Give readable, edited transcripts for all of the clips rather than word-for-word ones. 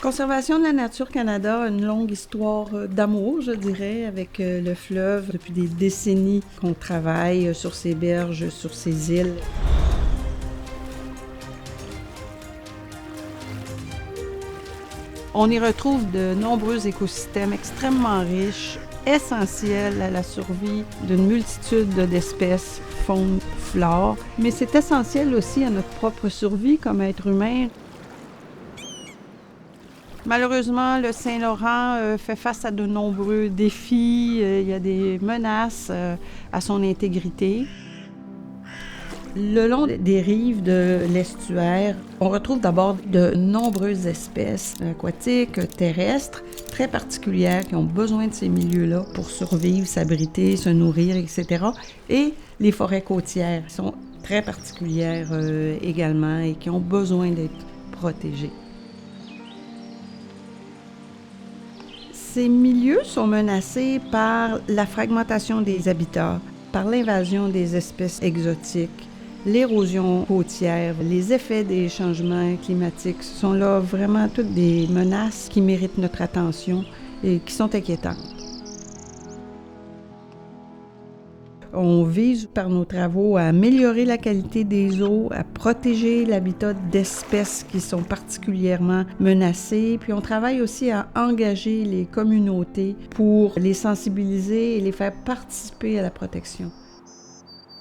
Conservation de la nature Canada a une longue histoire d'amour, je dirais, avec le fleuve. Depuis des décennies qu'on travaille sur ses berges, sur ses îles. On y retrouve de nombreux écosystèmes extrêmement riches, essentiels à la survie d'une multitude d'espèces, faune, flore. Mais c'est essentiel aussi à notre propre survie comme être humain. Malheureusement, le Saint-Laurent fait face à de nombreux défis. Il y a des menaces à son intégrité. Le long des rives de l'estuaire, on retrouve d'abord de nombreuses espèces aquatiques, terrestres, très particulières qui ont besoin de ces milieux-là pour survivre, s'abriter, se nourrir, etc. Et les forêts côtières sont très particulières également et qui ont besoin d'être protégées. Ces milieux sont menacés par la fragmentation des habitats, par l'invasion des espèces exotiques, l'érosion côtière, les effets des changements climatiques. Ce sont là vraiment toutes des menaces qui méritent notre attention et qui sont inquiétantes. On vise par nos travaux à améliorer la qualité des eaux, à protéger l'habitat d'espèces qui sont particulièrement menacées. Puis on travaille aussi à engager les communautés pour les sensibiliser et les faire participer à la protection.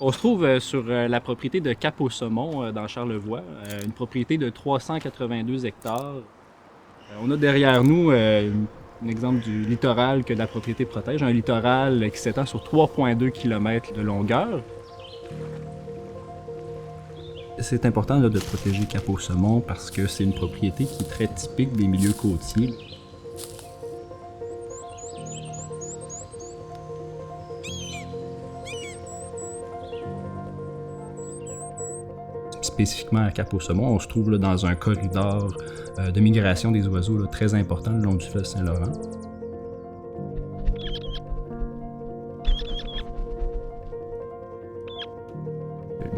On se trouve sur la propriété de Cap-au-Saumon dans Charlevoix, une propriété de 382 hectares. On a derrière nous un exemple du littoral que la propriété protège, un littoral qui s'étend sur 3,2 km de longueur. C'est important là, de protéger Cap-au-Saumon parce que c'est une propriété qui est très typique des milieux côtiers. Spécifiquement à Cap-au-Saumon, on se trouve là, dans un corridor de migration des oiseaux là, très important le long du fleuve Saint-Laurent.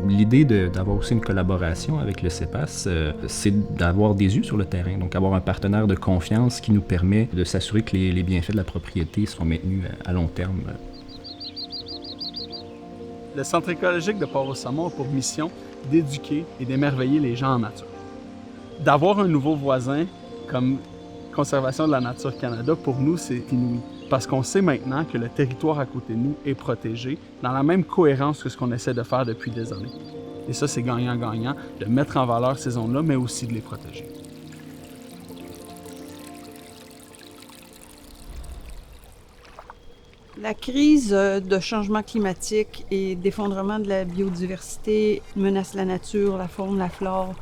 L'idée d'avoir aussi une collaboration avec le CEPAS, c'est d'avoir des yeux sur le terrain, donc avoir un partenaire de confiance qui nous permet de s'assurer que les bienfaits de la propriété seront maintenus à long terme. Le Centre écologique de Port-au-Saumon a pour mission d'éduquer et d'émerveiller les gens en nature. D'avoir un nouveau voisin comme Conservation de la nature Canada, pour nous, c'est inouï. Parce qu'on sait maintenant que le territoire à côté de nous est protégé dans la même cohérence que ce qu'on essaie de faire depuis des années. Et ça, c'est gagnant-gagnant, de mettre en valeur ces zones-là, mais aussi de les protéger. La crise de changement climatique et d'effondrement de la biodiversité menace la nature, la faune, la flore,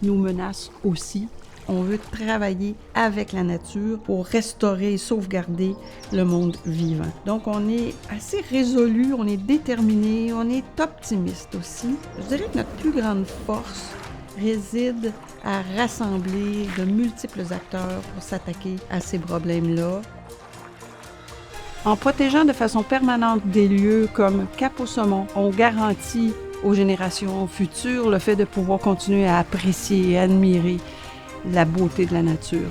nous menace aussi. On veut travailler avec la nature pour restaurer et sauvegarder le monde vivant. Donc, on est assez résolu, on est déterminé, on est optimiste aussi. Je dirais que notre plus grande force réside à rassembler de multiples acteurs pour s'attaquer à ces problèmes-là. En protégeant de façon permanente des lieux comme Cap-au-Saumon, on garantit aux générations futures le fait de pouvoir continuer à apprécier et admirer la beauté de la nature.